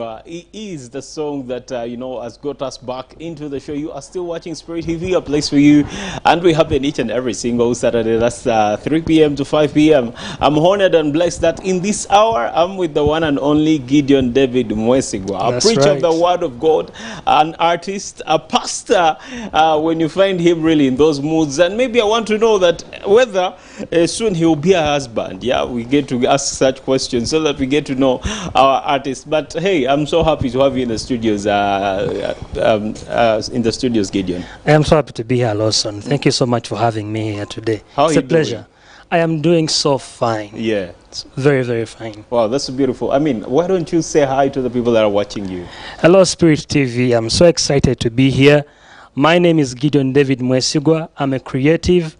It is the song that has got us back into the show. You are still watching Spirit TV, a place for you, and we happen each and every single Saturday. That's 3 p.m. to 5 p.m. I'm honored and blessed that in this hour I'm with the one and only Gideon David Mwesigwa, a preacher of the Word of God, an artist, a pastor. When you find him really in those moods, and maybe I want to know that whether soon he will be a husband. Yeah, we get to ask such questions so that we get to know our artist. But hey, I'm so happy to have you in the studios, Gideon. I am so happy to be here, Lawson. Thank you so much for having me here today. How it's are a you pleasure. doing? I am doing so fine. Yeah. It's very, very fine. Wow, that's beautiful. I mean, why don't you say hi to the people that are watching you? Hello, Spirit TV. I'm so excited to be here. My name is Gideon David Mwesigwa. I'm a creative,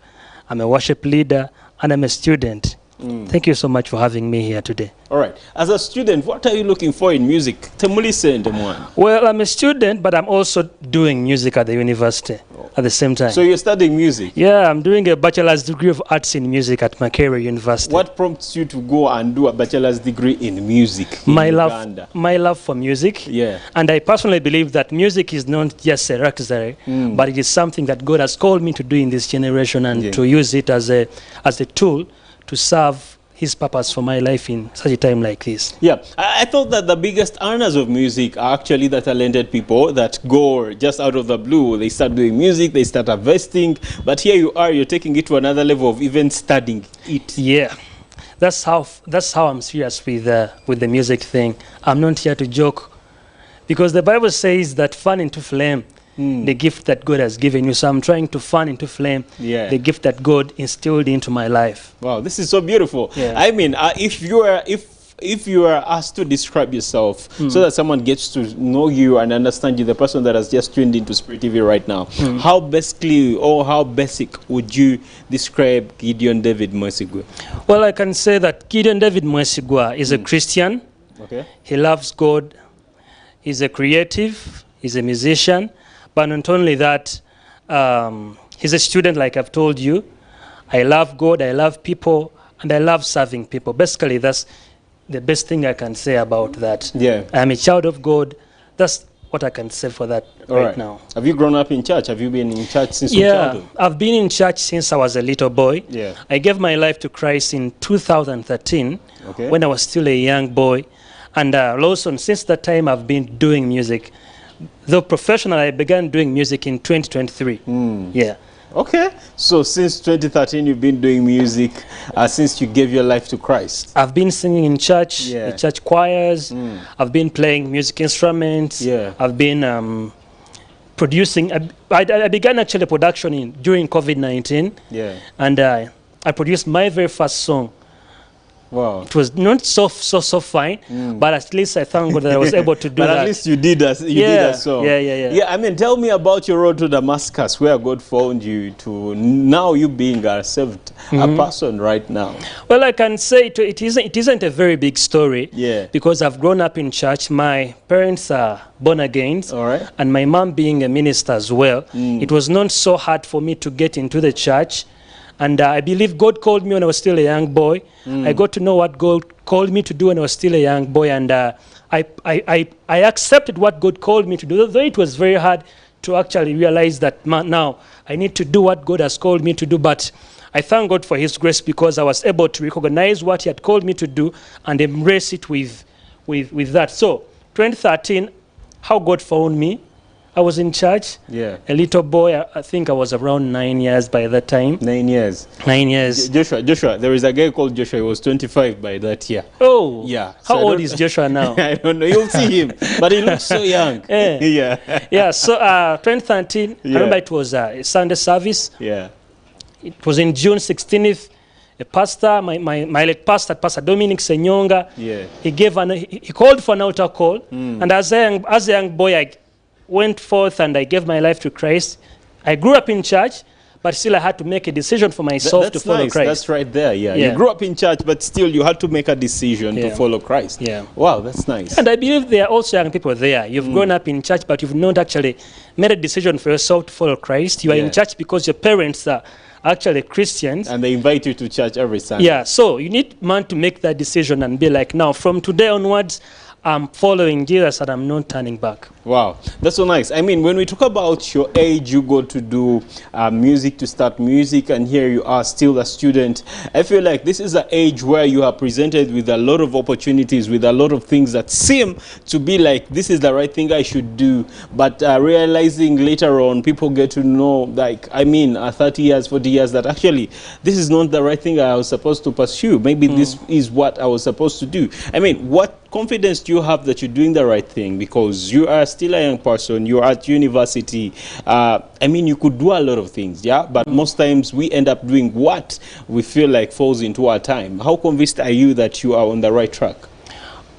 I'm a worship leader, and I'm a student. Thank you so much for having me here today. All right. As a student, what are you looking for in music? Well, I'm a student, but I'm also doing music at the university at the same time. So you're studying music? Yeah, I'm doing a bachelor's degree of arts in music at Makerere University. What prompts you to go and do a bachelor's degree in music in Uganda? My love for music. Yeah. And I personally believe that music is not just a luxury, but it is something that God has called me to do in this generation, and to use it as a tool to serve his purpose for my life in such a time like this. Yeah, I thought that the biggest earners of music are actually the talented people that go just out of the blue. They start doing music, they start investing, but here you are, you're taking it to another level of even studying it. Yeah, that's how I'm serious with the music thing. I'm not here to joke, because the Bible says that fan into flame the gift that God has given you. So I'm trying to fan into flame the gift that God instilled into my life. Wow, this is so beautiful. Yeah. I mean, if you are asked to describe yourself so that someone gets to know you and understand you, the person that has just tuned into Spirit TV right now, how basic would you describe Gideon David Mwesigwa? Well, I can say that Gideon David Mwesigwa is a Christian. Okay. He loves God. He's a creative. He's a musician. But not only that, he's a student, like I've told you. I love God, I love people, and I love serving people. Basically, that's the best thing I can say about that. Yeah. I'm a child of God. That's what I can say for that right now. Have you grown up in church? Have you been in church since your childhood? Yeah, I've been in church since I was a little boy. Yeah. I gave my life to Christ in 2013 when I was still a young boy. And Lawson, since that time, I've been doing music. Though professionally, I began doing music in 2023. Yeah. Okay. So since 2013, you've been doing music since you gave your life to Christ. I've been singing in church, the church choirs. I've been playing music instruments. Yeah. I've been producing. I began actually production during COVID-19. Yeah. And I produced my very first song. Wow. It was not so fine, but at least I thank God that I was able to do that. But at least you did a song. Yeah, I mean, tell me about your road to Damascus, where God found you to now you being a saved a person right now. Well, I can say it isn't a very big story. Yeah. Because I've grown up in church. My parents are born again. All right. And my mom being a minister as well. It was not so hard for me to get into the church. And I believe God called me when I was still a young boy. I got to know what God called me to do when I was still a young boy. And I accepted what God called me to do, though it was very hard to actually realize that now I need to do what God has called me to do. But I thank God for his grace, because I was able to recognize what he had called me to do and embrace it with that. So 2013, how God found me. I was in church, a little boy. I think I was around 9 years by that time. 9 years. 9 years. Joshua, there is a guy called Joshua. He was 25 by that year. Oh, yeah. How old is Joshua now? I don't know. You'll see him, but he looks so young. Yeah. So 2013, I remember it was a Sunday service. Yeah. It was in June 16th. A pastor, my late pastor, Pastor Dominic Senyonga. Yeah. He called for an altar call, and as a young boy, I went forth and I gave my life to Christ. I grew up in church, but still I had to make a decision for myself to follow Christ. That's right there, yeah. You grew up in church, but still you had to make a decision to follow Christ. Yeah. Wow, that's nice. And I believe there are also young people there. You've grown up in church, but you've not actually made a decision for yourself to follow Christ. You are in church because your parents are actually Christians. And they invite you to church every Sunday. Yeah, so you need man to make that decision and be like, now from today onwards, I'm following Jesus and I'm not turning back. Wow, that's so nice. I mean, when we talk about your age, you go to do music, to start music, and here you are still a student. I feel like this is an age where you are presented with a lot of opportunities, with a lot of things that seem to be like, this is the right thing I should do. But realizing later on, people get to know, like, I mean, 30 years, 40 years, that actually, this is not the right thing I was supposed to pursue. Maybe this is what I was supposed to do. I mean, what confidence do you have that you're doing the right thing? Because you are still a young person, you're at university. I mean, you could do a lot of things, yeah? But most times we end up doing what we feel like falls into our time. How convinced are you that you are on the right track?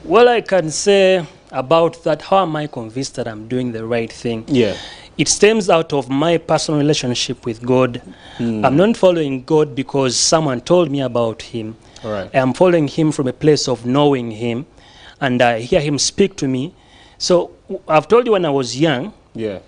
Well, I can say about that, how am I convinced that I'm doing the right thing? Yeah. It stems out of my personal relationship with God. I'm not following God because someone told me about him. All right. I'm following him from a place of knowing him, and I hear him speak to me. So I've told you when I was young, yeah,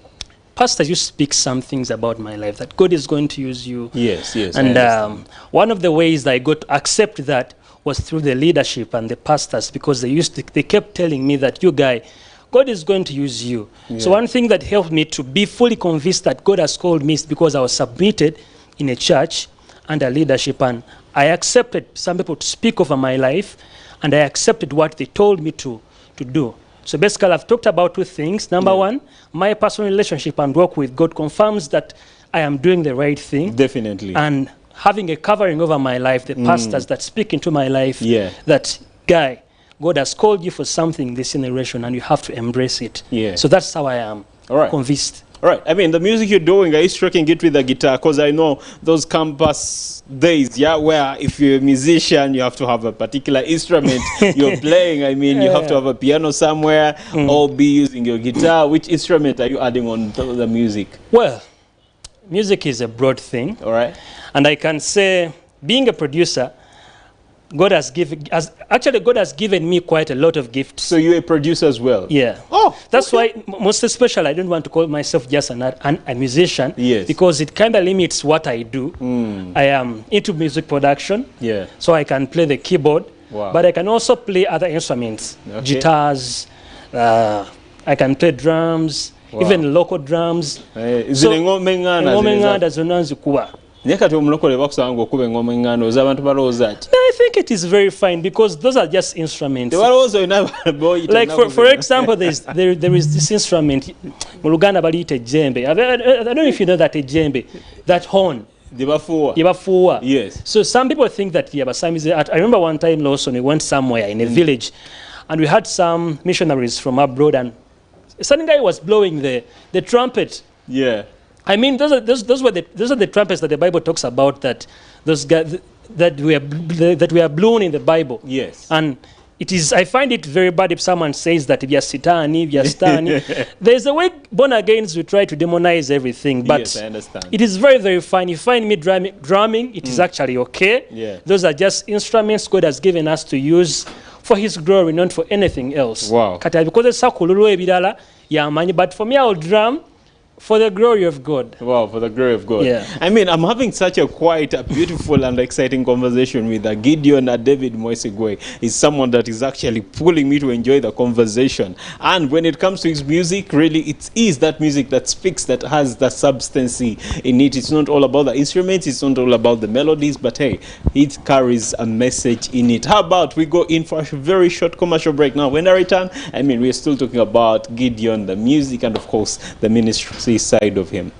pastors used to speak some things about my life, that God is going to use you. Yes, yes. And one of the ways that I got to accept that was through the leadership and the pastors, because they kept telling me that, you guy, God is going to use you. Yeah. So one thing that helped me to be fully convinced that God has called me is because I was submitted in a church under leadership, and I accepted some people to speak over my life, and I accepted what they told me to do. So basically, I've talked about two things. Number one, my personal relationship and work with God confirms that I am doing the right thing. Definitely. And having a covering over my life, the pastors that speak into my life, that, guy, God has called you for something in this generation, and you have to embrace it. Yeah. So that's how I am convinced. All right. I mean, the music you're doing, are you striking it with the guitar? Because I know those campus days, yeah, where if you're a musician, you have to have a particular instrument you're playing. I mean, you have to have a piano somewhere or be using your guitar. Which instrument are you adding on to the music? Well, music is a broad thing. All right. And I can say, being a producer, God has given me quite a lot of gifts. So you're a producer as well? Yeah. Oh, that's why, most especially, I don't want to call myself just a musician. Yes. Because it kind of limits what I do. I am into music production. Yeah. So I can play the keyboard. Wow. But I can also play other instruments. Okay. Guitars. I can play drums. Wow. Even local drums. I think it is very fine because those are just instruments. Like for example, there is this instrument, Muluganda balite djembe. I don't know if you know that a djembe, that horn. Yes. So some people think that I remember one time Lawson, we went somewhere in a village, and we had some missionaries from abroad, and a certain guy was blowing the trumpet. Yeah. I mean, those are the trumpets that the Bible talks about, that those guys that we are blown in the Bible. Yes. And it is, I find it very bad if someone says that we are sitani, we are stani. There's a way born agains we try to demonize everything, but yes, I understand. It is very, very fine. You find me drumming, it is actually okay. Yeah. Those are just instruments God has given us to use for His glory, not for anything else. Wow. But for me, I'll drum for the glory of God. Wow, for the glory of God. Yeah. I mean, I'm having such a beautiful and exciting conversation with Gideon David Mwesigwa. He's someone that is actually pulling me to enjoy the conversation. And when it comes to his music, really, it is that music that speaks, that has the substance in it. It's not all about the instruments, it's not all about the melodies, but hey, it carries a message in it. How about we go in for a very short commercial break now? When I return, I mean, we're still talking about Gideon, the music, and of course, the ministry side of him.